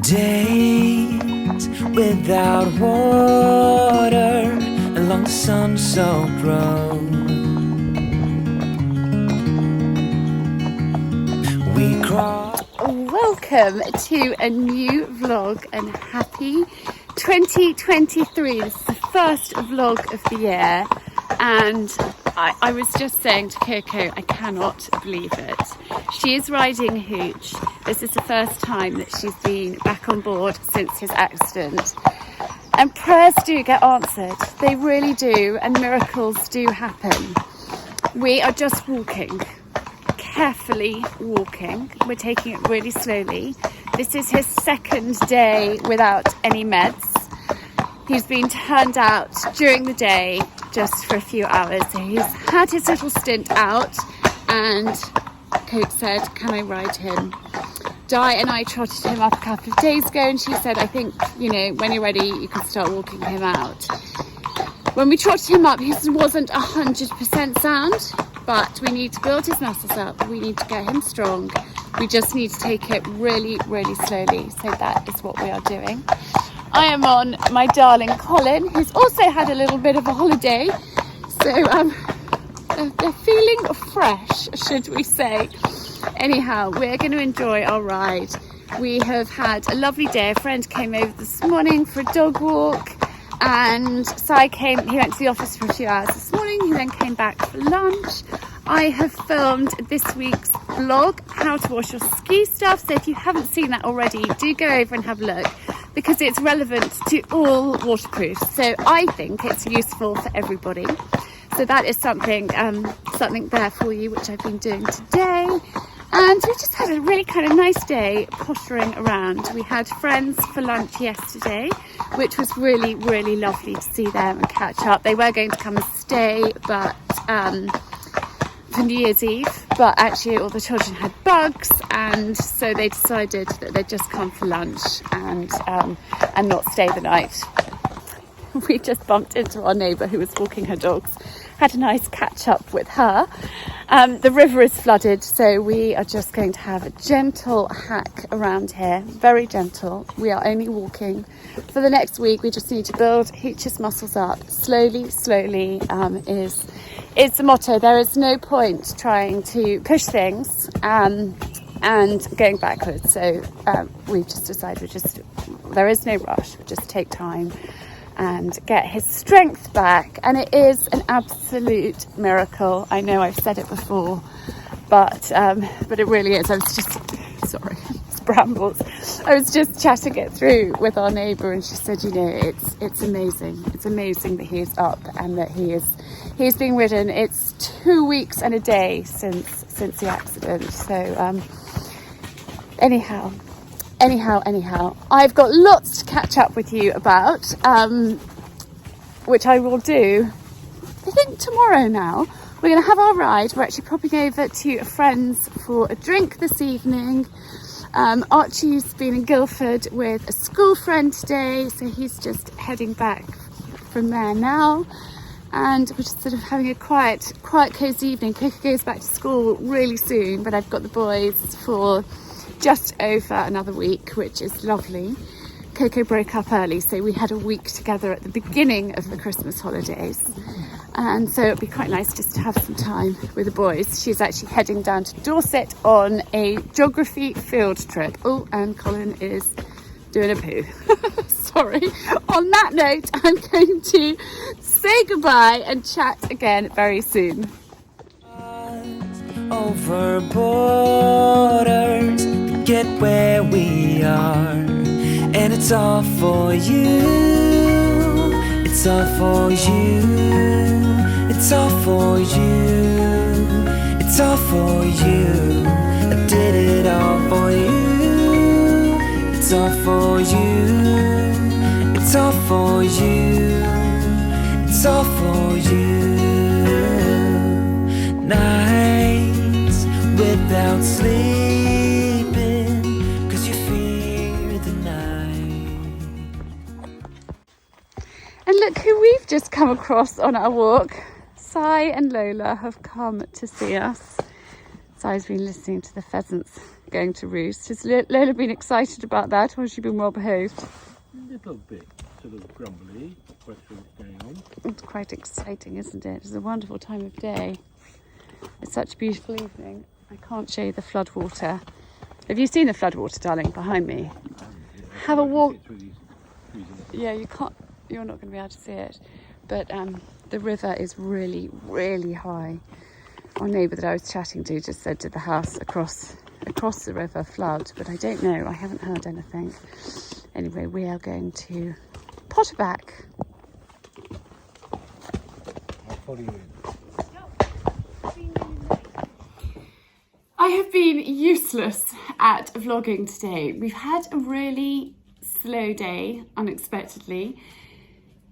Days without water along the sun-soaked road. We cross. Welcome to a new vlog and happy 2023. This is the first vlog of the year, and I was just saying to Coco, I cannot believe it. She is riding Hooch. This is the first time that she's been back on board since his accident. And prayers do get answered. They really do, and miracles do happen. We are just walking, carefully walking. We're taking it really slowly. This is his second day without any meds. He's been turned out during the day just for a few hours. So he's had his little stint out, and Coach said, can I ride him? Di and I trotted him up a couple of days ago, and she said, I think, you know, when you're ready, you can start walking him out. When we trotted him up, he wasn't 100% sound, but we need to build his muscles up. We need to get him strong. We just need to take it really, really slowly. So that is what we are doing. I am on my darling Colin, who's also had a little bit of a holiday. So they're feeling fresh, should we say. Anyhow, we're going to enjoy our ride. We have had a lovely day. A friend came over this morning for a dog walk, and Sai he went to the office for a few hours this morning. He then came back for lunch. I have filmed this week's vlog, how to wash your ski stuff. So if you haven't seen that already, do go over and have a look, because it's relevant to all waterproofs. So I think it's useful for everybody. So that is something there for you, which I've been doing today. And we just had a really kind of nice day pottering around. We had friends for lunch yesterday, which was really, really lovely to see them and catch up. They were going to come and stay, but for New Year's Eve, but actually all the children had bugs, and so they decided that they'd just come for lunch and not stay the night. We just bumped into our neighbour who was walking her dogs, had a nice catch up with her. The river is flooded, so we are just going to have a gentle hack around here, very gentle. We are only walking for the next week. We just need to build Hooch's muscles up slowly is the motto. There is no point trying to push things and going backwards. So we've just decided there is no rush. We'll just take time and get his strength back. And it is an absolute miracle. I know I've said it before, but it really is. I was just, sorry, it's brambles. I was just chatting it through with our neighbour, and she said, you know, it's amazing. It's amazing that he is up and that he's being ridden. It's 2 weeks and a day since the accident. So anyhow, I've got lots to catch up with you about, which I will do, I think, tomorrow now. We're going to have our ride. We're actually popping over to a friend's for a drink this evening. Archie's been in Guildford with a school friend today, so he's just heading back from there now. And we're just sort of having a quiet, cosy evening. Coco goes back to school really soon, but I've got the boys for just over another week, which is lovely. Coco broke up early, so we had a week together at the beginning of the Christmas holidays, and so it'd be quite nice just to have some time with the boys. She's actually heading down to Dorset on a geography field trip. Oh, and Colin is doing a poo. Sorry. On that note, I'm going to say goodbye and chat again very soon. Over borders, get where we are, and it's all for you. It's all for you. It's all for you. It's all for you. I did it all for you. It's all for you. It's all for you. It's all for you. Nights without sleeping, 'cause you fear the night. And look who we've just come across on our walk. Sai and Lola have come to see us. Sai's been listening to the pheasants going to roost. Has Lola been excited about that, or has she been well behaved? A little bit sort of grumbly, but what's going on. It's quite exciting, isn't it? It's a wonderful time of day. It's such a beautiful evening. I can't show you the floodwater. Have you seen the floodwater, darling, behind me? Have a walk. Yeah, you can't. You're not going to be able to see it. But the river is really, really high. Our neighbour that I was chatting to just said to the house across the river flood, but I don't know. I haven't heard anything. Anyway, we are going to potter back. I'll follow you in. I have been useless at vlogging today. We've had a really slow day, unexpectedly.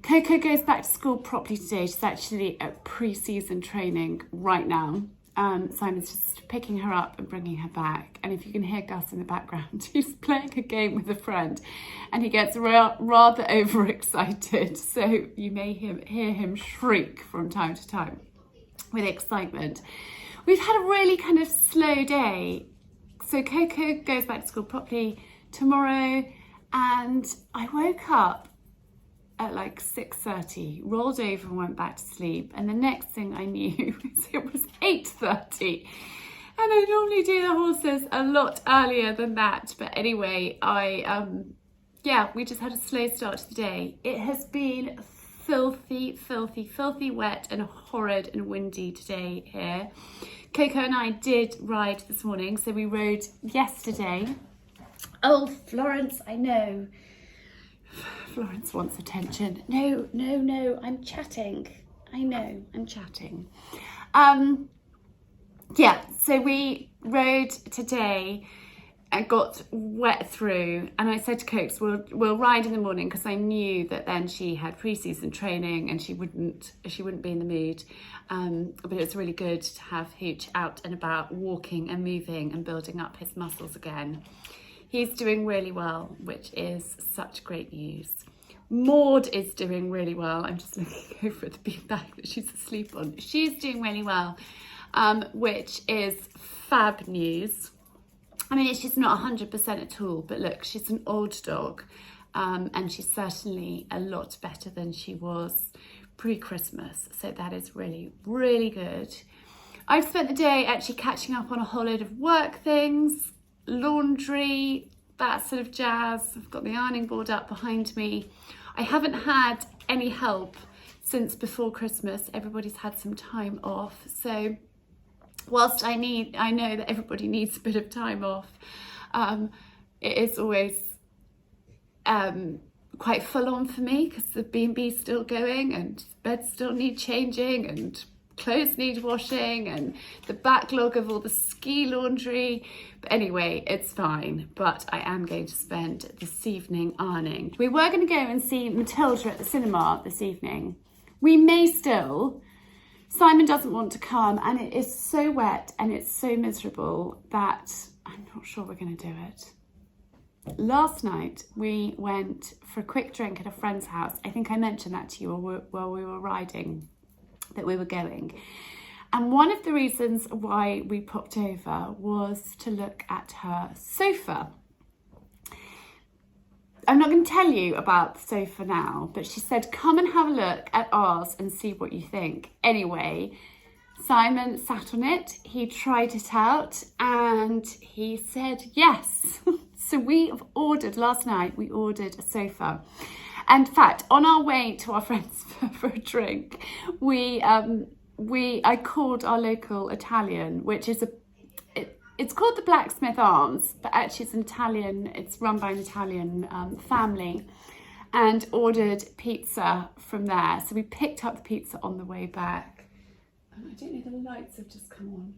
Coco goes back to school properly today. She's actually at pre-season training right now. Simon's just picking her up and bringing her back. And if you can hear Gus in the background, he's playing a game with a friend and he gets rather overexcited. So you may hear him shriek from time to time with excitement. We've had a really kind of slow day. So Coco goes back to school properly tomorrow, and I woke up at like 6:30, rolled over and went back to sleep, and the next thing I knew is it was 8:30, and I normally do the horses a lot earlier than that, but anyway, we just had a slow start to the day. It has been filthy wet and horrid and windy today here. Coco and I did ride this morning, so we rode yesterday. Oh, Florence, I know. Florence wants attention. No, I'm chatting. I know, I'm chatting. So we rode today and got wet through, and I said to Cokes, we'll ride in the morning, because I knew that then she had pre-season training and she wouldn't be in the mood. But it's really good to have Hooch out and about, walking and moving and building up his muscles again. He's doing really well, which is such great news. Maud is doing really well. I'm just looking over at the beanbag that she's asleep on. She's doing really well, which is fab news. I mean, she's not 100% at all, but look, she's an old dog, and she's certainly a lot better than she was pre-Christmas. So that is really, really good. I've spent the day actually catching up on a whole load of work things, laundry, that sort of jazz. I've got the ironing board up behind me. I haven't had any help since before Christmas. Everybody's had some time off. So whilst I know that everybody needs a bit of time off, it is always quite full on for me, because the B&B's still going and beds still need changing and clothes need washing and the backlog of all the ski laundry. But anyway, it's fine, but I am going to spend this evening ironing. We were going to go and see Matilda at the cinema this evening. We may still. Simon doesn't want to come, and it is so wet and it's so miserable that I'm not sure we're going to do it. Last night we went for a quick drink at a friend's house. I think I mentioned that to you while we were riding, that we were going. And one of the reasons why we popped over was to look at her sofa. I'm not going to tell you about the sofa now, but she said, come and have a look at ours and see what you think. Anyway, Simon sat on it, he tried it out, and he said yes. So last night we ordered a sofa. And in fact, on our way to our friends for a drink, I called our local Italian, which is it's called the Blacksmith Arms, but actually it's run by an Italian family, and ordered pizza from there. So we picked up the pizza on the way back. I don't know, the lights have just come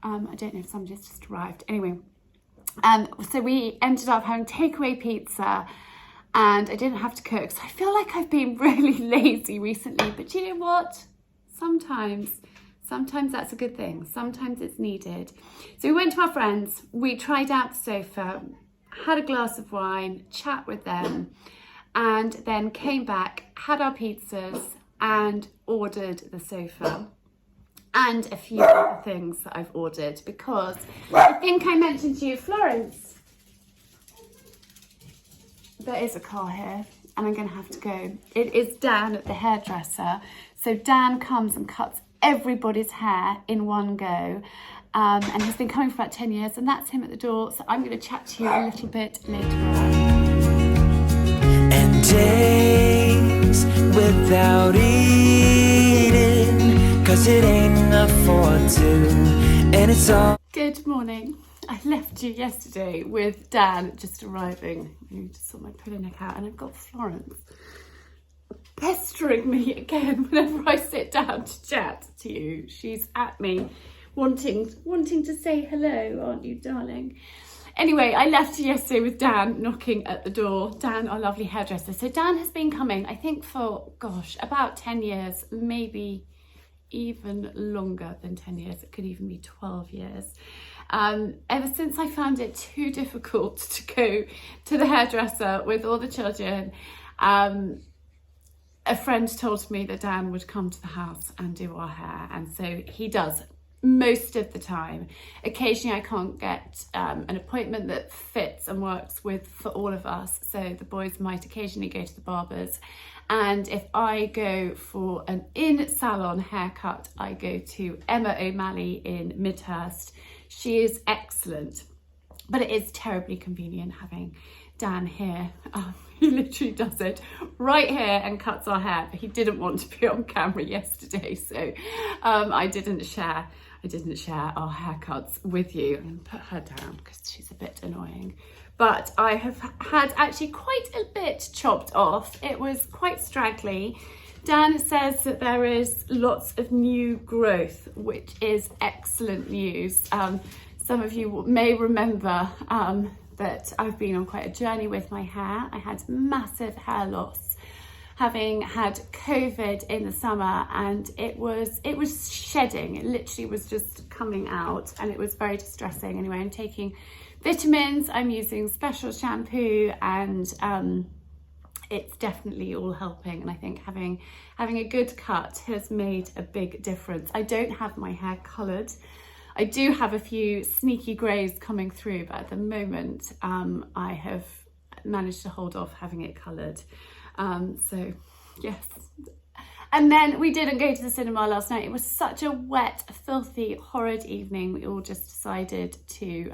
on. I don't know if somebody's just arrived. Anyway, so we ended up having takeaway pizza, and I didn't have to cook. So I feel like I've been really lazy recently, but you know what? Sometimes that's a good thing. Sometimes it's needed. So we went to our friends, we tried out the sofa, had a glass of wine, chat with them, and then came back, had our pizzas and ordered the sofa. and a few other things that I've ordered, because I think I mentioned to you, Florence, there is a car here and I'm going to have to go. It is Dan at the hairdresser. So Dan comes and cuts everybody's hair in one go. And he's been coming for about 10 years, and that's him at the door. So I'm going to chat to you a little bit later on. And days without eating, 'cause it ain't enough for two, and it's all. Good morning. I left you yesterday with Dan just arriving. You just saw my pillow neck out, and I've got Florence pestering me again whenever I sit down to chat to you. She's at me wanting to say hello, aren't you, darling? Anyway, I left you yesterday with Dan knocking at the door. Dan, our lovely hairdresser. So Dan has been coming, I think, for, gosh, about 10 years, maybe even longer than 10 years. It could even be 12 years. Ever since I found it too difficult to go to the hairdresser with all the children, a friend told me that Dan would come to the house and do our hair, and so he does most of the time. Occasionally I can't get an appointment that fits and works for all of us, so the boys might occasionally go to the barbers, and if I go for an in-salon haircut, I go to Emma O'Malley in Midhurst. She is excellent, but it is terribly convenient having Dan here. He literally does it right here and cuts our hair, but he didn't want to be on camera yesterday, so I didn't share our haircuts with you. And put her down because she's a bit annoying. But I have had actually quite a bit chopped off. It was quite straggly. Dan says that there is lots of new growth, which is excellent news. Some of you may remember that I've been on quite a journey with my hair. I had massive hair loss, having had COVID in the summer, and it was shedding. It literally was just coming out, and it was very distressing. Anyway, I'm taking vitamins, I'm using special shampoo, and it's definitely all helping. And I think having a good cut has made a big difference. I don't have my hair coloured. I do have a few sneaky greys coming through, but at the moment I have managed to hold off having it coloured. So yes. And then we didn't go to the cinema last night. It was such a wet, filthy, horrid evening. We all just decided to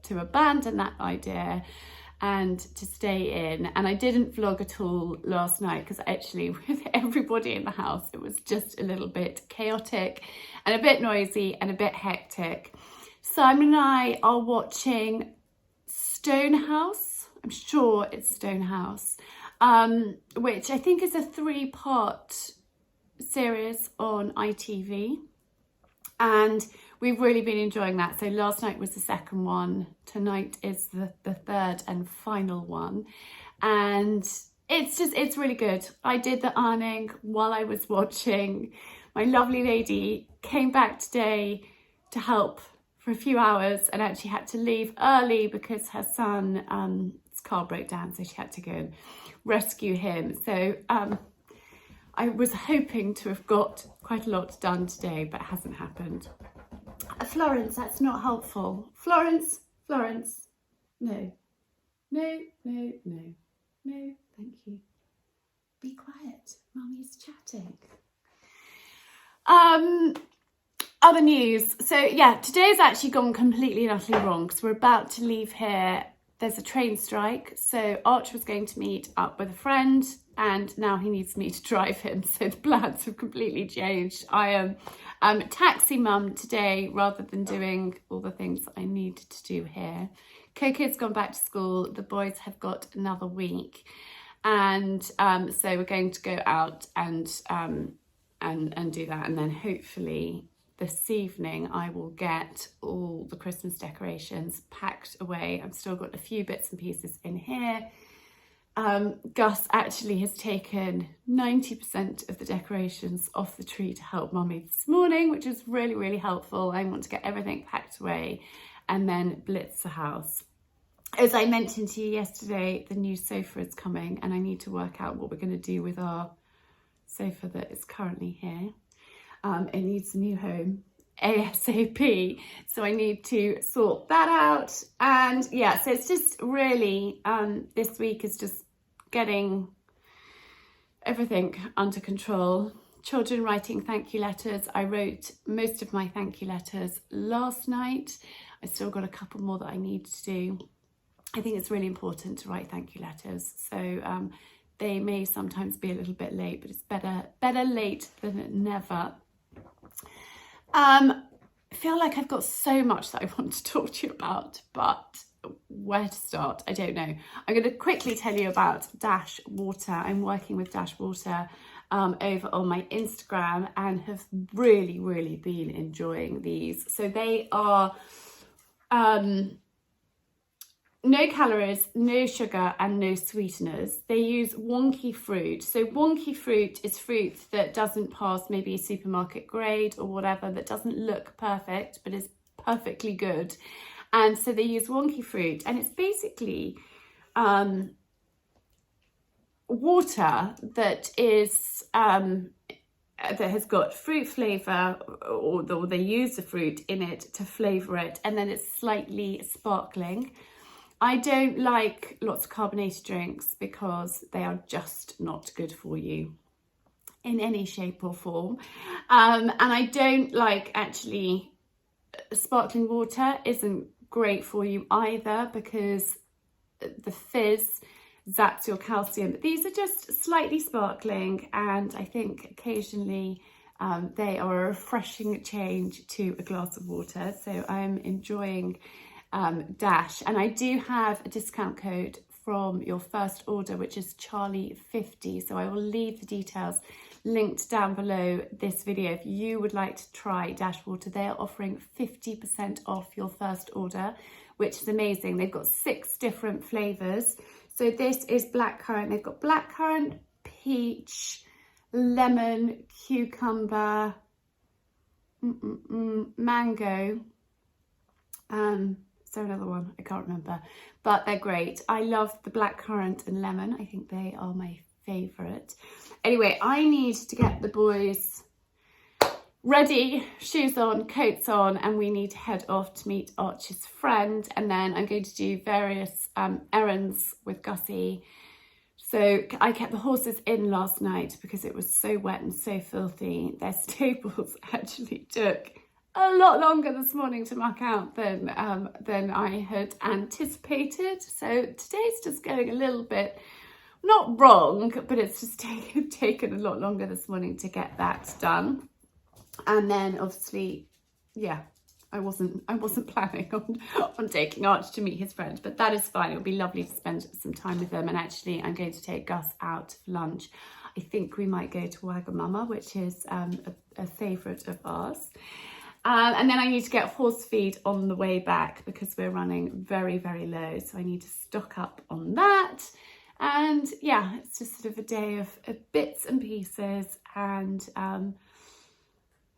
abandon that idea and to stay in. And I didn't vlog at all last night because actually with everybody in the house, it was just a little bit chaotic and a bit noisy and a bit hectic. Simon and I are watching Stonehouse. I'm sure it's Stonehouse, which I think is a 3-part series on ITV. And we've really been enjoying that. So last night was the second one. Tonight is the third and final one. And it's really good. I did the ironing while I was watching. My lovely lady came back today to help for a few hours and actually had to leave early because her son's car broke down. So she had to go and rescue him. So I was hoping to have got quite a lot done today, but it hasn't happened. Florence, that's not helpful. Florence, no, thank you. Be quiet, Mummy's chatting. Other news. So yeah, today's actually gone completely and utterly wrong because we're about to leave here. There's a train strike, so Arch was going to meet up with a friend and now he needs me to drive him, so the plans have completely changed. I am taxi mum today rather than doing all the things that I need to do here. Coco's gone back to school, the boys have got another week, and so we're going to go out and do that, and then hopefully this evening I will get all the Christmas decorations packed away. I've still got a few bits and pieces in here. Gus actually has taken 90% of the decorations off the tree to help Mummy this morning, which is really, really helpful. I want to get everything packed away and then blitz the house. As I mentioned to you yesterday, the new sofa is coming and I need to work out what we're going to do with our sofa that is currently here. it needs a new home ASAP, so I need to sort that out. And yeah, so it's just really this week is just getting everything under control. Children writing thank you letters. I wrote most of my thank you letters last night. I still got a couple more that I need to do. I think it's really important to write thank you letters, so they may sometimes be a little bit late, but it's better late than never. I feel like I've got so much that I want to talk to you about, but where to start? I don't know. I'm going to quickly tell you about Dash Water. I'm working with Dash Water over on my Instagram and have really been enjoying these. So they are no calories, no sugar and no sweeteners. They use wonky fruit. So wonky fruit is fruit that doesn't pass maybe a supermarket grade or whatever, that doesn't look perfect but is perfectly good. And so they use wonky fruit, and it's basically water that is that has got fruit flavour, or they use the fruit in it to flavour it, and then it's slightly sparkling. I don't like lots of carbonated drinks because they are just not good for you in any shape or form. And I don't like, actually, sparkling water isn't great for you either because the fizz zaps your calcium. But these are just slightly sparkling, and I think occasionally they are a refreshing change to a glass of water. So I'm enjoying Dash, and I do have a discount code from your first order, which is Charlie50. So I will leave the details linked down below this video if you would like to try Dash Water. They are offering 50% off your first order, which is amazing. They've got 6 different flavours. So this is blackcurrant. They've got blackcurrant, peach, lemon, cucumber, mango. Is there another one? I can't remember, but they're great. I love the blackcurrant and lemon. I think they are my favourite. Anyway, I need to get the boys ready, shoes on, coats on, and we need to head off to meet Archie's friend, and then I'm going to do various errands with Gussie. So I kept the horses in last night because it was so wet and so filthy. Their stables actually took a lot longer this morning to muck out than I had anticipated. So today's just going a little bit, not wrong, but it's just taken a lot longer this morning to get that done. And then obviously, yeah, I wasn't planning on taking Archie to meet his friend, but that is fine. It'll be lovely to spend some time with them. And actually, I'm going to take Gus out for lunch. I think we might go to Wagamama, which is a favourite of ours. And then I need to get horse feed on the way back because we're running very low. So I need to stock up on that. And yeah, it's just sort of a day of bits and pieces. And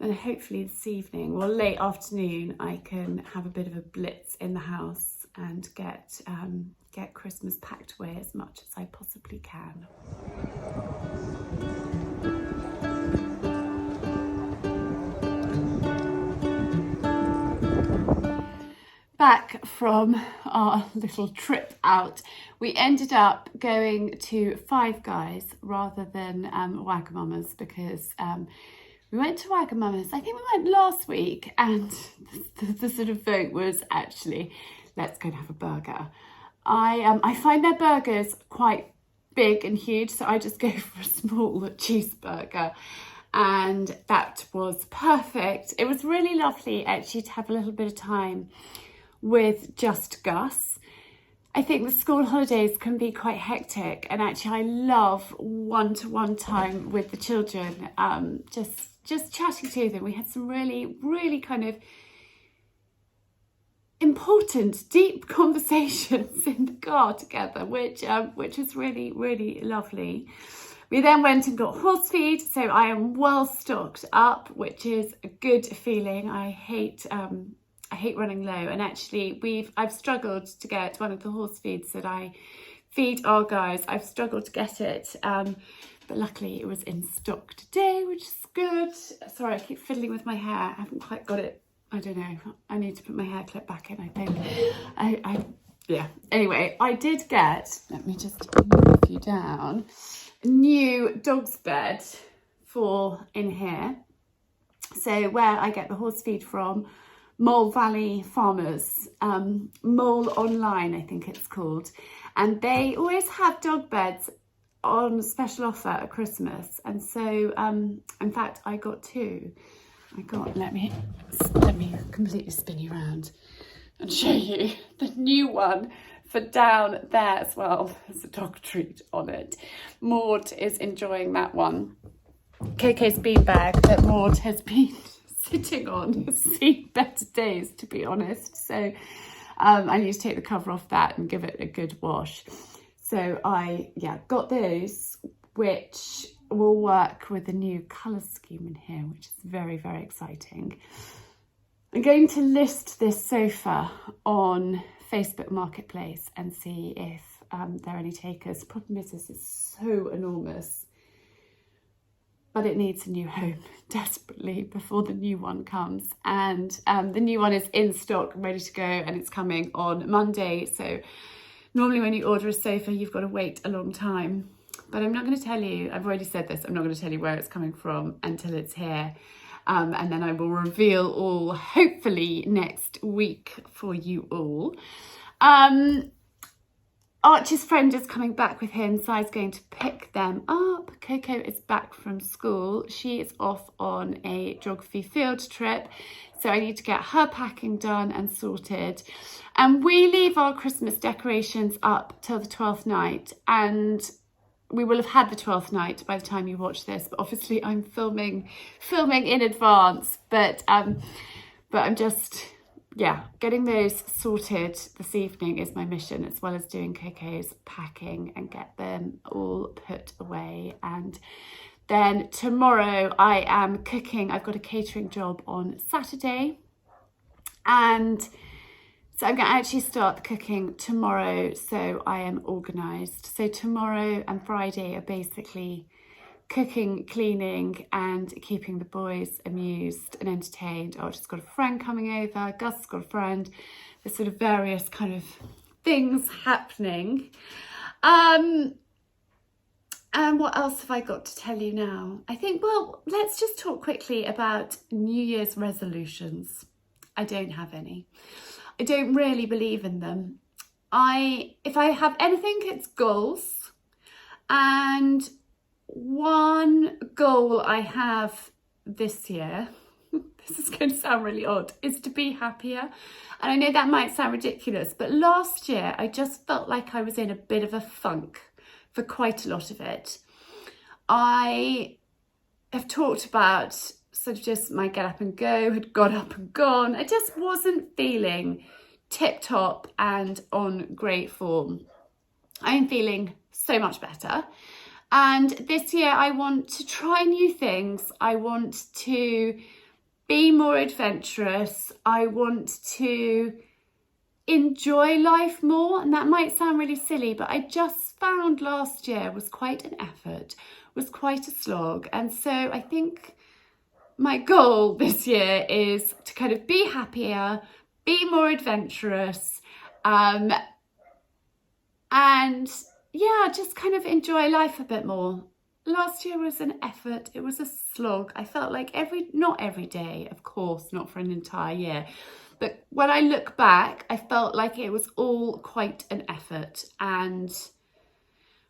hopefully this evening, or late afternoon, I can have a bit of a blitz in the house and get Christmas packed away as much as I possibly can. Back from our little trip out, we ended up going to Five Guys rather than Wagamama's because we went to Wagamama's, I think we went last week, and the sort of vote was actually, let's go and have a burger. I find their burgers quite big and huge, so I just go for a small cheeseburger. And that was perfect. It was really lovely actually to have a little bit of time with just Gus. I think the school holidays can be quite hectic, and actually I love one-to-one time with the children, just chatting to them. We had some really kind of important, deep conversations in the car together, which was really lovely. We then went and got horse feed, so I am well stocked up, which is a good feeling. I hate running low, and actually I've struggled to get one of the horse feeds that I feed our guys. I've struggled to get it but luckily it was in stock today, which is good. Sorry, I keep fiddling with my hair. I haven't quite got it. I don't know. I need to put my hair clip back in, I think. Yeah. Anyway, I did get, let me just move you down, a new dog's bed for in here. So where I get the horse feed from, Mole Valley Farmers, Mole Online, I think it's called. And they always have dog beds on special offer at Christmas. And so, in fact, I got two. Let me completely spin you around and show you the new one for down there as well. There's a dog treat on it. Maud is enjoying that one. Coco's beanbag that Maud has been sitting on has seen better days, to be honest. So I need to take the cover off that and give it a good wash. So I got those, which will work with the new colour scheme in here, which is very, very exciting. I'm going to list this sofa on Facebook Marketplace and see if there are any takers. The problem is this is so enormous, but it needs a new home desperately before the new one comes. And the new one is in stock, ready to go, and it's coming on Monday. So normally when you order a sofa, you've got to wait a long time. But I'm not going to tell you, I've already said this, I'm not going to tell you where it's coming from until it's here. And then I will reveal all, hopefully, next week for you all. Archie's friend is coming back with him, so I's going to pick them up. Coco is back from school. She is off on a geography field trip, so I need to get her packing done and sorted. And we leave our Christmas decorations up till the 12th night, and we will have had the 12th night by the time you watch this, but obviously I'm filming in advance, but I'm just, getting those sorted this evening is my mission, as well as doing Coco's packing and get them all put away. And then tomorrow I am cooking. I've got a catering job on Saturday, and so I'm going to actually start the cooking tomorrow, so I am organised. So tomorrow and Friday are basically cooking, cleaning and keeping the boys amused and entertained. I've just got a friend coming over, Gus has got a friend. There's sort of various kind of things happening. And what else have I got to tell you now? I think, well, let's just talk quickly about New Year's resolutions. I don't have any. I don't really believe in them. If I have anything, it's goals. And one goal I have this year, this is going to sound really odd, is to be happier. And I know that might sound ridiculous, but last year I just felt like I was in a bit of a funk for quite a lot of it. I have talked about sort of just my get up and go had got up and gone. I just wasn't feeling tip top and on great form. I'm feeling so much better. And this year I want to try new things. I want to be more adventurous. I want to enjoy life more. And that might sound really silly, but I just found last year was quite an effort, was quite a slog. And so I think my goal this year is to kind of be happier, be more adventurous, and just kind of enjoy life a bit more. Last year was an effort, it was a slog. I felt like not every day, of course, not for an entire year, but when I look back, I felt like it was all quite an effort, and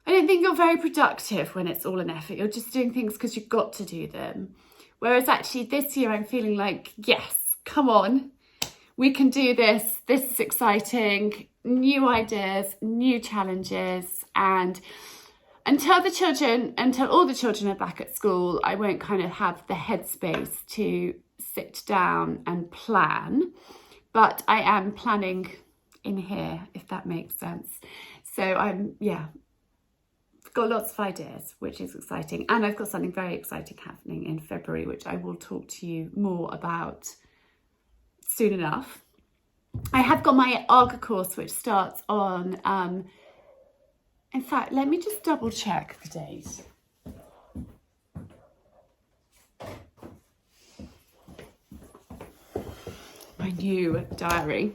I don't think you're very productive when it's all an effort. You're just doing things because you've got to do them. Whereas actually this year I'm feeling like, yes, come on, we can do this. This is exciting, new ideas, new challenges. And until all the children are back at school, I won't kind of have the headspace to sit down and plan. But I am planning in here, if that makes sense. So I've got lots of ideas, which is exciting. And I've got something very exciting happening in February, which I will talk to you more about soon enough. I have got my Auger course, which starts on, in fact, let me just double check the date. my new diary,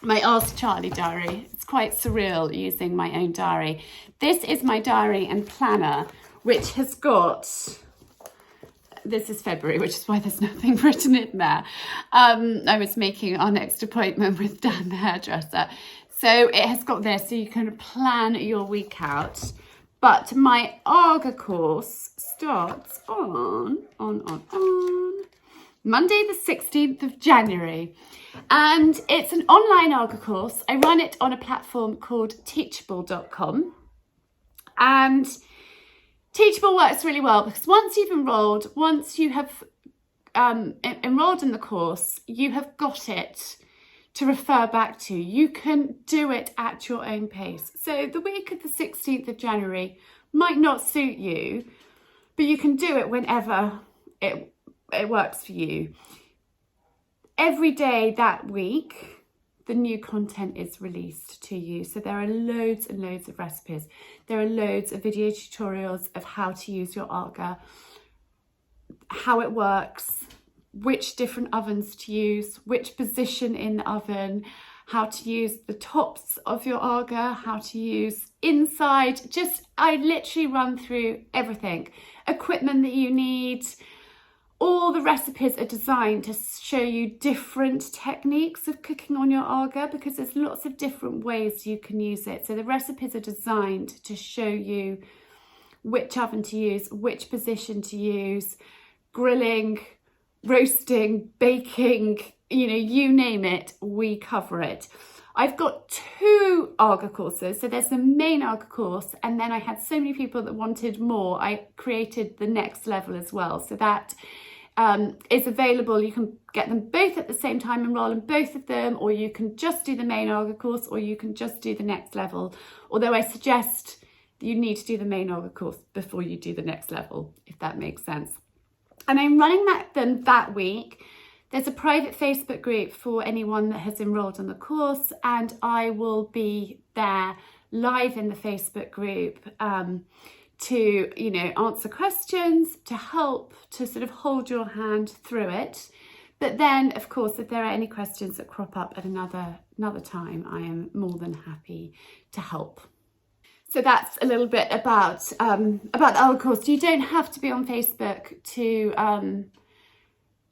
my Ask Charlie diary. It's quite surreal using my own diary. This is my diary and planner, which has got, this is February, which is why there's nothing written in there. I was making our next appointment with Dan, the hairdresser. So it has got this, so you can plan your week out. But my Auger course starts on Monday the 16th of January. And it's an online Auger course. I run it on a platform called teachable.com. And Teachable works really well because once you have enrolled in the course, you have got it to refer back to. You can do it at your own pace. So the week of the 16th of January might not suit you, but you can do it whenever it works for you. Every day that week, the new content is released to you. So there are loads and loads of recipes. There are loads of video tutorials of how to use your Auger, how it works, which different ovens to use, which position in the oven, how to use the tops of your Auger, how to use inside. I literally run through everything. Equipment that you need. All the recipes are designed to show you different techniques of cooking on your Auger because there's lots of different ways you can use it. So the recipes are designed to show you which oven to use, which position to use, grilling, roasting, baking, you name it, we cover it. I've got 2 Auger courses. So there's the main Auger course, and then I had so many people that wanted more, I created the next level as well. So that is available. You can get them both at the same time, enroll in both of them, or you can just do the main Auger course, or you can just do the next level. Although I suggest you need to do the main Auger course before you do the next level, if that makes sense. And I'm running that week. There's a private Facebook group for anyone that has enrolled in the course, and I will be there live in the Facebook group to, answer questions, to help, to sort of hold your hand through it. But then, of course, if there are any questions that crop up at another time, I am more than happy to help. So that's a little bit about the Auger course. You don't have to be on Facebook to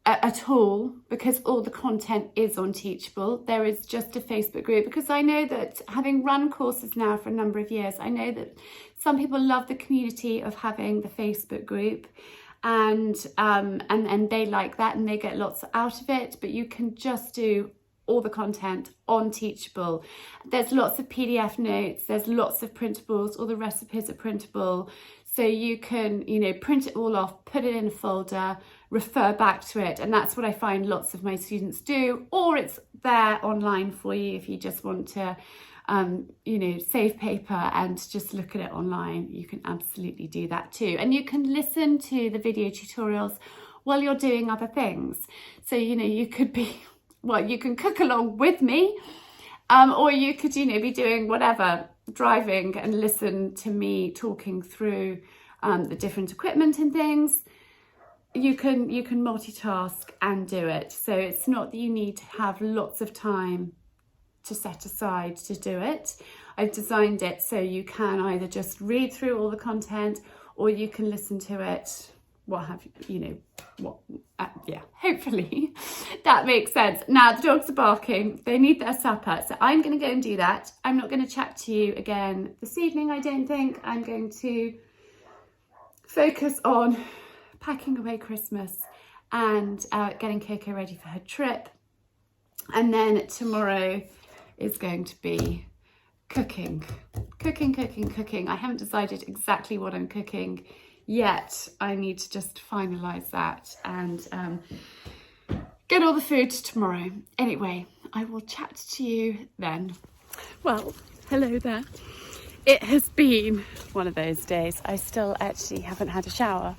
at all, because all the content is on Teachable. There is just a Facebook group, because I know that, having run courses now for a number of years, I know that some people love the community of having the Facebook group, and they like that and they get lots out of it. But you can just do all the content on Teachable. There's lots of PDF notes, there's lots of printables, all the recipes are printable. So you can, print it all off, put it in a folder, refer back to it. And that's what I find lots of my students do. Or it's there online for you if you just want to, save paper and just look at it online. You can absolutely do that too. And you can listen to the video tutorials while you're doing other things. So, you could be, you can cook along with me, or you could, be doing whatever, driving, and listen to me talking through the different equipment and things. You can multitask and do it. So it's not that you need to have lots of time to set aside to do it. I've designed it so you can either just read through all the content, or you can listen to it, hopefully that makes sense. Now the dogs are barking, they need their supper, so I'm going to go and do that. I'm not going to chat to you again this evening, I don't think. I'm going to focus on packing away Christmas and getting Coco ready for her trip, and then tomorrow is going to be cooking. I haven't decided exactly what I'm cooking yet. I need to just finalise that and get all the food tomorrow. Anyway, I will chat to you then. Well, hello there. It has been one of those days. I still actually haven't had a shower,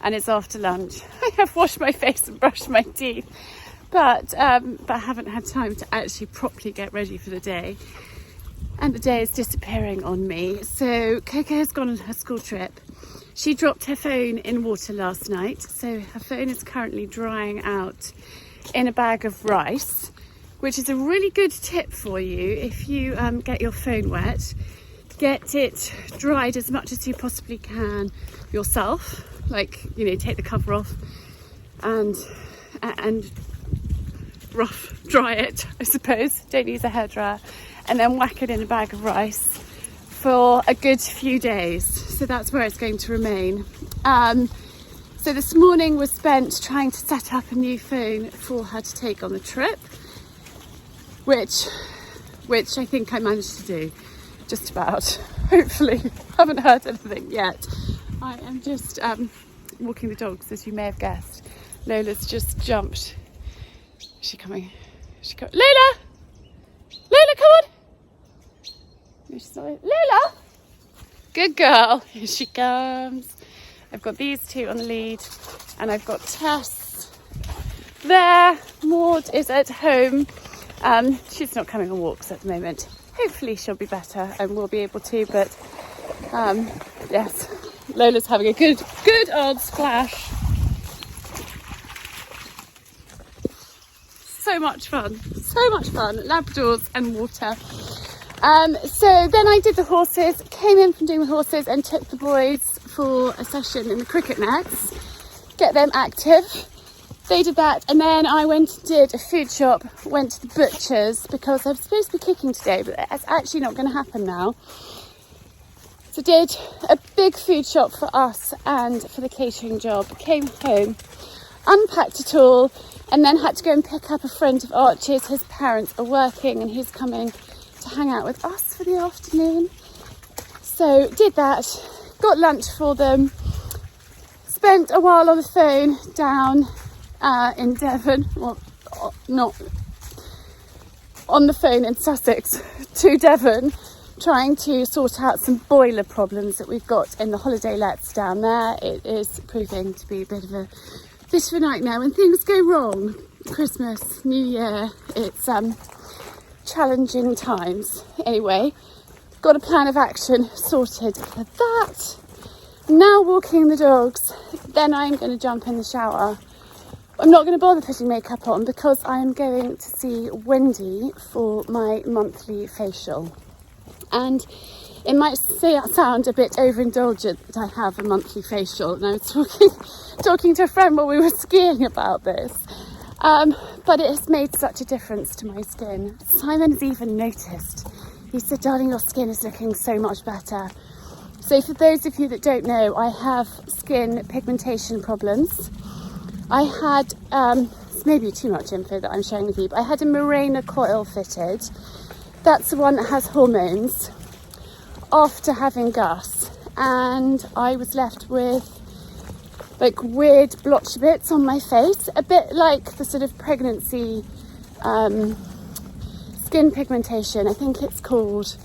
and it's after lunch. I have washed my face and brushed my teeth, but I haven't had time to actually properly get ready for the day. And the day is disappearing on me. So Coco has gone on her school trip. She dropped her phone in water last night, so her phone is currently drying out in a bag of rice, which is a really good tip for you if you get your phone wet. Get it dried as much as you possibly can yourself, like, you know, take the cover off and rough dry it, I suppose. Don't use a hairdryer, and then whack it in a bag of rice for a good few days. So that's where it's going to remain. So this morning was spent trying to set up a new phone for her to take on the trip, which I think I managed to do, just about. Hopefully, haven't heard anything yet. I am just walking the dogs, as you may have guessed. Lola's just jumped. Is she coming? Lola! Lola, come on! No, she's not. Lola! Good girl. Here she comes. I've got these two on the lead, and I've got Tess there. Maud is at home. She's not coming on walks at the moment. Hopefully she'll be better and we'll be able to, but yes, Lola's having a good old splash. So much fun, Labradors and water. So then I did the horses, came in from doing the horses and took the boys for a session in the cricket nets, get them active. They did that, and then I went and did a food shop, went to the butcher's because I was supposed to be cooking today, but that's actually not going to happen now. So did a big food shop for us and for the catering job, came home, unpacked it all, and then had to go and pick up a friend of Archie's. His parents are working and he's coming to hang out with us for the afternoon. So did that, got lunch for them, spent a while on the phone down in Devon, well, not on the phone in Sussex to Devon, trying to sort out some boiler problems that we've got in the holiday lets down there. It is proving to be a bit of a nightmare when things go wrong. Christmas, New Year, it's challenging times. Anyway, got a plan of action sorted for that. Now walking the dogs, then I'm going to jump in the shower. I'm not going to bother putting makeup on because I'm going to see Wendy for my monthly facial. And it might sound a bit overindulgent that I have a monthly facial, and I was talking to a friend while we were skiing about this. But it has made such a difference to my skin. Simon's even noticed. He said, "Darling, your skin is looking so much better." So for those of you that don't know, I have skin pigmentation problems. I had, it's maybe too much info that I'm sharing with you, but I had a Mirena coil fitted. That's the one that has hormones, after having Gus. And I was left with like weird blotchy bits on my face, a bit like the sort of pregnancy skin pigmentation. I think it's called,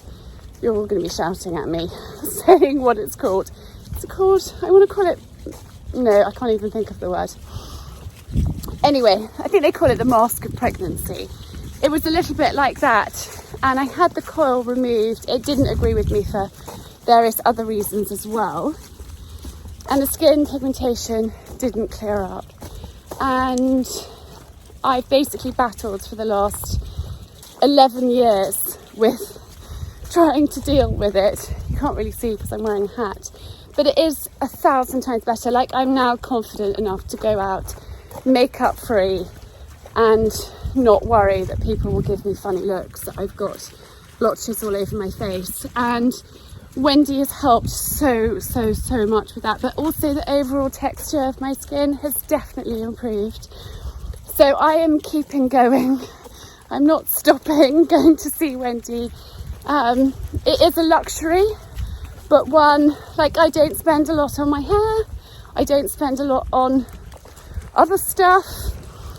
you're all going to be shouting at me, saying what it's called. It's called, I want to call it, no, I can't even think of the word. Anyway, I think they call it the mask of pregnancy. It was a little bit like that, and I had the coil removed. It didn't agree with me for various other reasons as well, and the skin pigmentation didn't clear up, and I've basically battled for the last 11 years with trying to deal with it. You can't really see because I'm wearing a hat, but it is 1,000 times better. Like, I'm now confident enough to go out makeup free and not worry that people will give me funny looks, that I've got blotches all over my face. And Wendy has helped so much with that, but also the overall texture of my skin has definitely improved. So I am keeping going. I'm not stopping going to see Wendy. It is a luxury, but one, like, I don't spend a lot on my hair, I don't spend a lot on other stuff.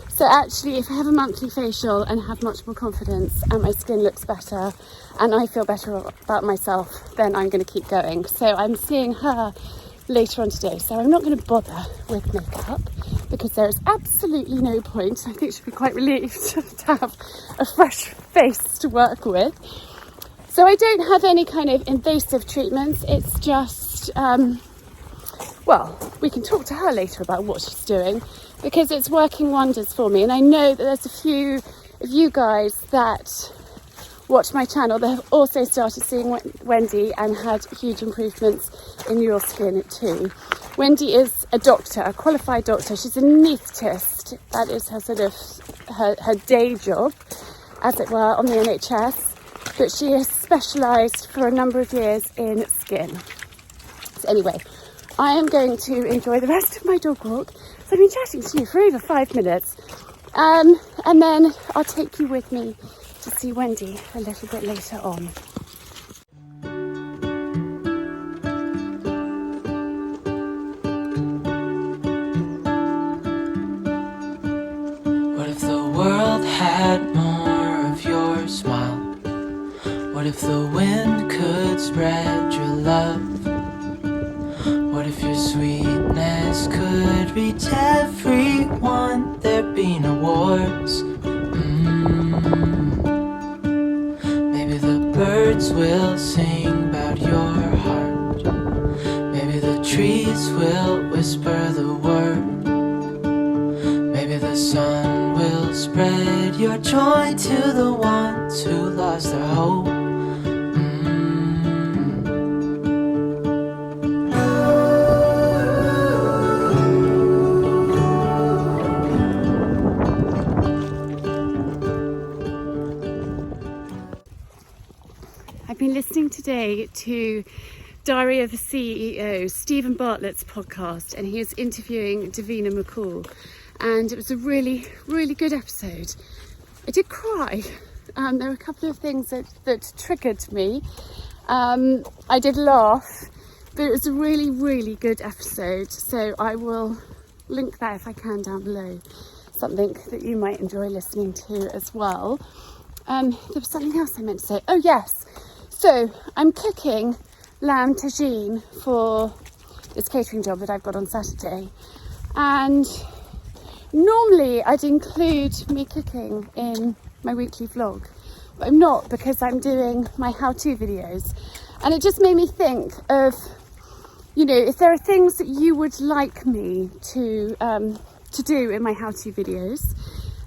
So actually, if I have a monthly facial and have much more confidence and my skin looks better and I feel better about myself, then I'm going to keep going. So I'm seeing her later on today, so I'm not going to bother with makeup because there is absolutely no point. I think she'll be quite relieved to have a fresh face to work with. So I don't have any kind of invasive treatments. It's just, well, we can talk to her later about what she's doing. because it's working wonders for me. And I know that there's a few of you guys that watch my channel that have also started seeing Wendy and had huge improvements in your skin too. Wendy is a doctor, a qualified doctor. She's an anaesthetist. That is her sort of her day job, as it were, on the NHS. But she has specialised for a number of years in skin. So anyway, I am going to enjoy the rest of my dog walk. So I've been chatting to you for over 5 minutes. And then I'll take you with me to see Wendy a little bit later on. What if the world had more of your smile? What if the wind could spread your love? What if your sweetness could reach everyone? There'd be no wars. Maybe the birds will sing about your heart. Maybe the trees will whisper the word. Maybe the sun will spread your joy to the ones who lost their hope. I've been listening today to Diary of a CEO, Stephen Bartlett's podcast, and he was interviewing Davina McCall, and it was a really, really good episode. I did cry. There were a couple of things that triggered me. I did laugh, but it was a really, really good episode. So I will link that if I can down below, something that you might enjoy listening to as well. There was something else I meant to say. Oh yes, so I'm cooking lamb tagine for this catering job that I've got on Saturday, and normally I'd include me cooking in my weekly vlog, but I'm not, because I'm doing my how-to videos. And it just made me think of, you know, if there are things that you would like me to do in my how-to videos,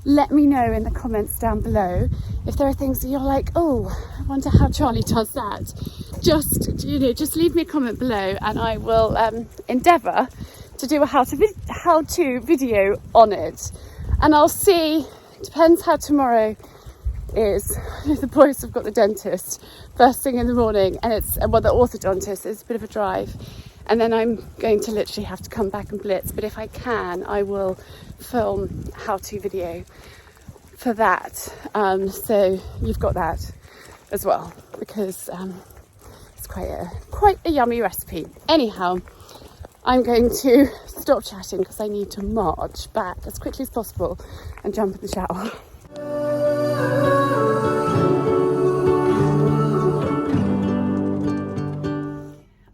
let me know in the comments down below. If there are things that you're like, oh, I wonder how Charlie does that, just leave me a comment below, and I will endeavour to do a how-to video on it. And I'll see, depends how tomorrow is. The boys have got the dentist first thing in the morning, and it's, well, the orthodontist, it's a bit of a drive, and then I'm going to literally have to come back and Blitz. But if I can, I will film a how-to video for that, so you've got that as well, because it's quite a yummy recipe. Anyhow, I'm going to stop chatting because I need to march back as quickly as possible and jump in the shower.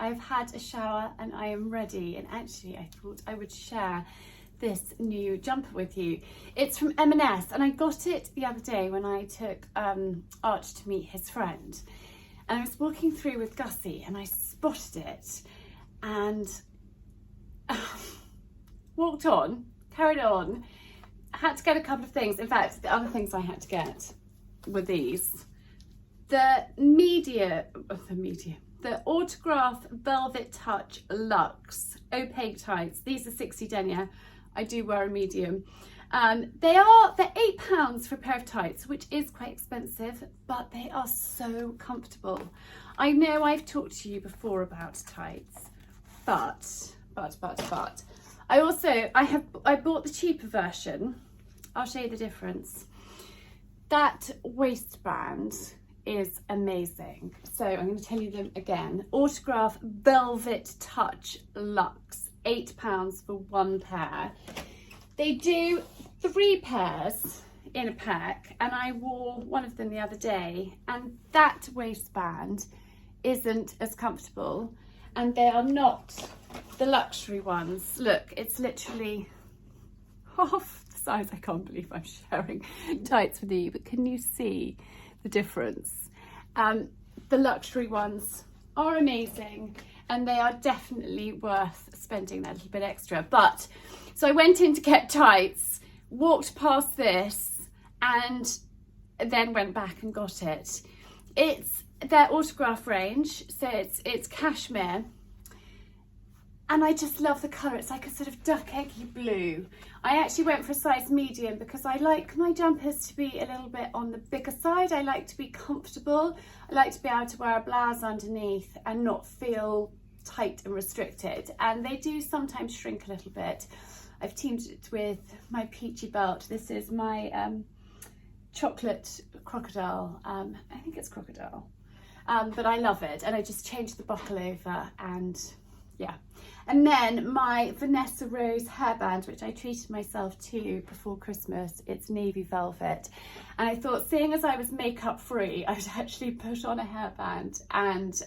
I've had a shower and I am ready, and actually I thought I would share this new jumper with you. It's from M&S, and I got it the other day when I took Arch to meet his friend, and I was walking through with Gussie and I spotted it and walked on, carried on. I had to get a couple of things. In fact, the other things I had to get were these. The Autograph Velvet Touch Luxe Opaque Tights. These are 60 denier. I do wear a medium. They're £8 for a pair of tights, which is quite expensive, but they are so comfortable. I know I've talked to you before about tights, but I bought the cheaper version. I'll show you the difference. That waistband is amazing. So I'm going to tell you them again. Autograph Velvet Touch Luxe, £8 for one pair. They do 3 pairs in a pack, and I wore one of them the other day, and that waistband isn't as comfortable, and they are not the luxury ones. Look, it's literally half the size. I can't believe I'm sharing tights with you, but can you see the difference? The luxury ones are amazing, and they are definitely worth spending that little bit extra. But so I went in to get tights, walked past this, and then went back and got it. It's their autograph range, so it's cashmere, and I just love the colour. It's like a sort of duck eggy blue. I actually went for a size medium because I like my jumpers to be a little bit on the bigger side. I like to be comfortable. I like to be able to wear a blouse underneath and not feel tight and restricted, and they do sometimes shrink a little bit. I've teamed it with my peachy belt. This is my chocolate crocodile. I think it's crocodile, but I love it, and I just changed the buckle over, and yeah. And then my Vanessa Rose hairband, which I treated myself to before Christmas. It's navy velvet, and I thought, seeing as I was makeup free, I would actually put on a hairband and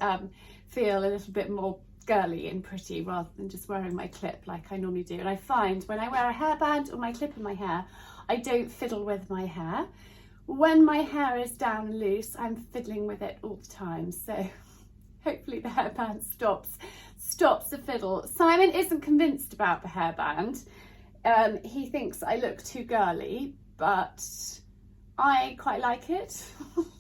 feel a little bit more girly and pretty rather than just wearing my clip like I normally do. And I find when I wear a hairband or my clip in my hair, I don't fiddle with my hair. When my hair is down and loose, I'm fiddling with it all the time. So hopefully the hairband stops the fiddle. Simon isn't convinced about the hairband. He thinks I look too girly, but I quite like it.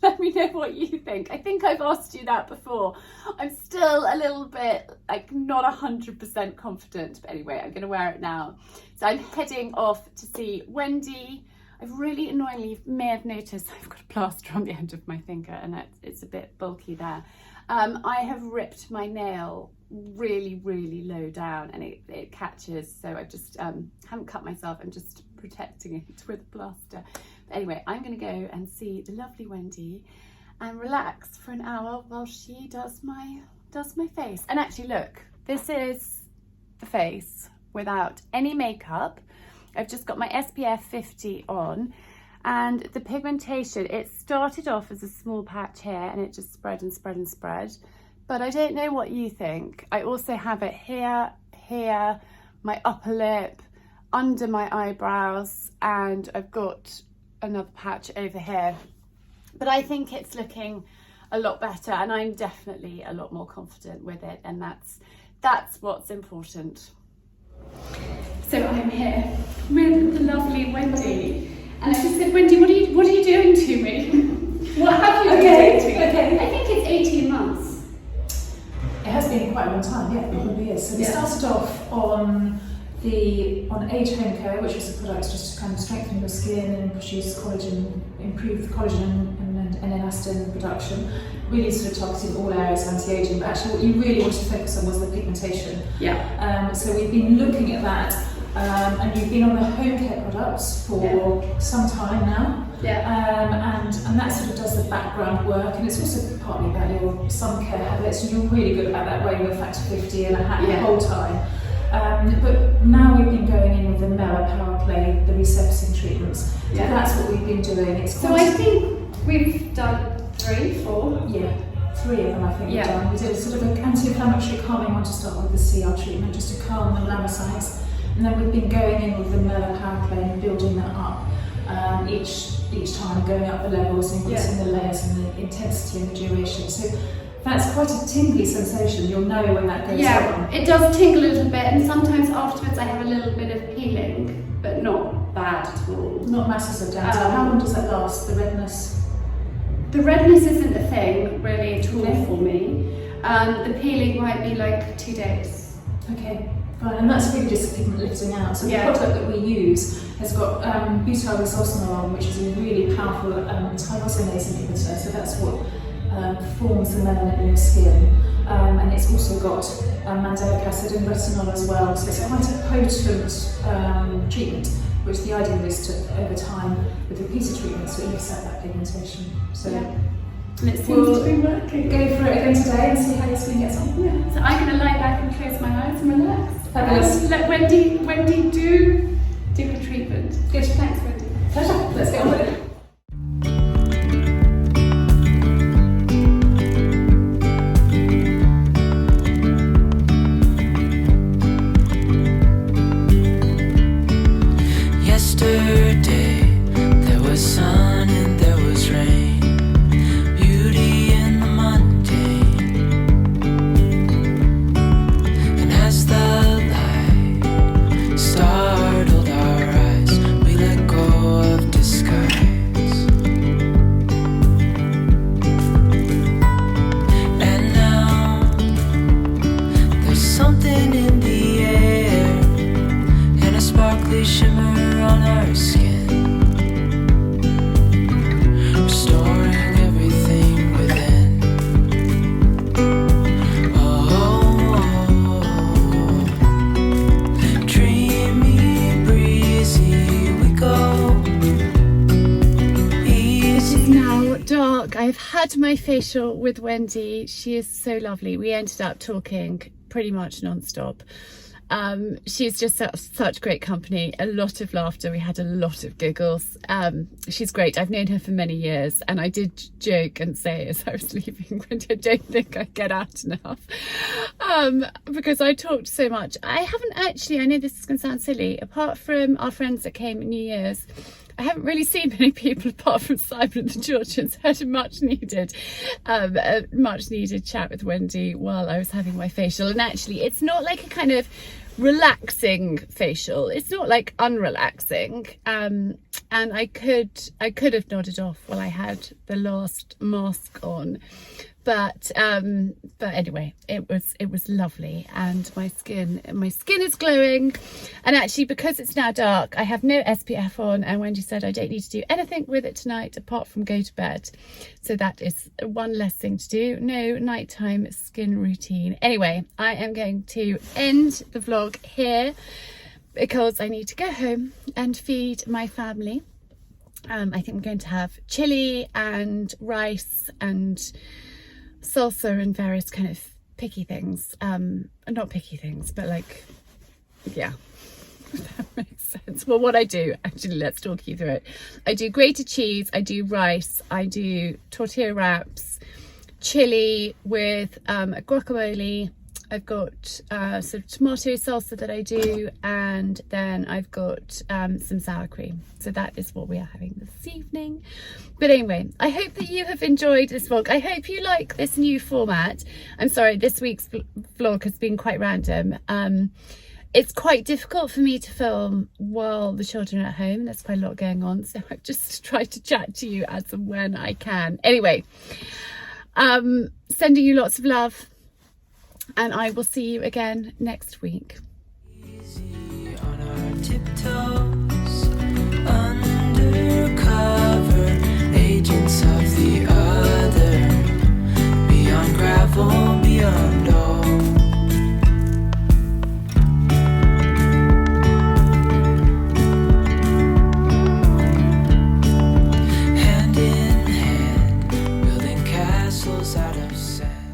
Let me know what you think. I think I've asked you that before. I'm still a little bit, like, not 100% confident, but anyway, I'm going to wear it now. So I'm heading off to see Wendy. I've really annoyingly, you may have noticed, I've got a plaster on the end of my finger, and it's a bit bulky there. I have ripped my nail really low down, and it catches, so I just haven't cut myself. I'm just protecting it with a plaster. But anyway, I'm going to go and see the lovely Wendy and relax for an hour while she does my face. And actually, look, this is the face without any makeup. I've just got my SPF 50 on, and the pigmentation, it started off as a small patch here, and it just spread and spread and spread. But I don't know what you think. I also have it here, my upper lip, under my eyebrows, and I've got another patch over here. But I think it's looking a lot better, and I'm definitely a lot more confident with it, and that's what's important. So I'm here with the lovely Wendy, and I just said, Wendy, what are you doing to me? What have you been doing to me? Okay. I think it's 18 months. It has been quite a long time, yeah, it probably is. So we started off on Age Home Care, which was a product just to kind of strengthen your skin and produce collagen, improve the collagen and elastin production, really sort of targeting all areas of anti-aging. But actually what you really wanted to focus on was the pigmentation. Yeah. So we've been looking at that, and you've been on the home care products for some time now. Yeah. And that sort of does the background work, and it's also partly about your sun care habits, and you're really good about that, wearing your factor 50 and a hat the whole time. But now we've been going in with the Mela Power Play, the resurfacing treatments. So that's what we've been doing. So I think we've done 3, 4. Yeah, 3 of them I think we've done. We did a sort of an anti-inflammatory calming one to start with, the CR treatment, just to calm the melanocytes. And then we've been going in with the Mela Power Play and building that up each time, going up the levels, increasing the layers and the intensity and the duration. So that's quite a tingly sensation. You'll know when that goes on. Yeah, it does tingle a little bit, and sometimes afterwards I have a little bit of peeling, but not bad at all. Not masses of downtime. How long does that last, the redness? The redness isn't a thing really at all for me. The peeling might be like 2 days. Okay, fine. And that's really just pigment lifting out. So the product that we use has got butyl resorcinol, which is a really powerful tyrosinase inhibitor. So that's what forms the melanin in your skin, and it's also got mandelic acid and retinol as well, so it's quite a potent treatment, which the idea is to, over time, with repeated treatments, to offset that pigmentation. So and it seems to be working. Go for it again today and see how your skin gets on. Yeah. So I'm going to lie back and close my eyes and relax. Fabulous. Let Wendy do the treatment. Good. Thanks, Wendy. Pleasure. Let's get on with it. got dark. I've had my facial with Wendy. She is so lovely. We ended up talking pretty much non-stop. She's just such great company, a lot of laughter. We had a lot of giggles. She's great. I've known her for many years, and I did joke and say as I was leaving, Wendy, I don't think I get out enough, because I talked so much. I haven't actually, I know this is going to sound silly, apart from our friends that came at New Year's, I haven't really seen many people apart from Simon and the Georgians. Had a much needed chat with Wendy while I was having my facial. And actually, it's not like a kind of relaxing facial. It's not like unrelaxing. And I could have nodded off while I had the last mask on. But anyway, it was lovely, and my skin is glowing. And actually, because it's now dark, I have no SPF on, and Wendy said I don't need to do anything with it tonight apart from go to bed. So that is one less thing to do. No nighttime skin routine. Anyway, I am going to end the vlog here because I need to go home and feed my family. I think I'm going to have chili and rice and salsa and various kind of picky things, not picky things, but like, yeah, if that makes sense. Well, what I do, actually, let's talk you through it. I do grated cheese, I do rice, I do tortilla wraps, chili with a guacamole. I've got some tomato salsa that I do, and then I've got some sour cream. So that is what we are having this evening. But anyway, I hope that you have enjoyed this vlog. I hope you like this new format. I'm sorry, this week's vlog has been quite random. It's quite difficult for me to film while the children are at home. There's quite a lot going on, so I've just tried to chat to you as and when I can. Anyway, sending you lots of love, and I will see you again next week. Easy on our tiptoes, undercover agents of the other, beyond gravel, beyond all. Hand in hand, building castles out of sand.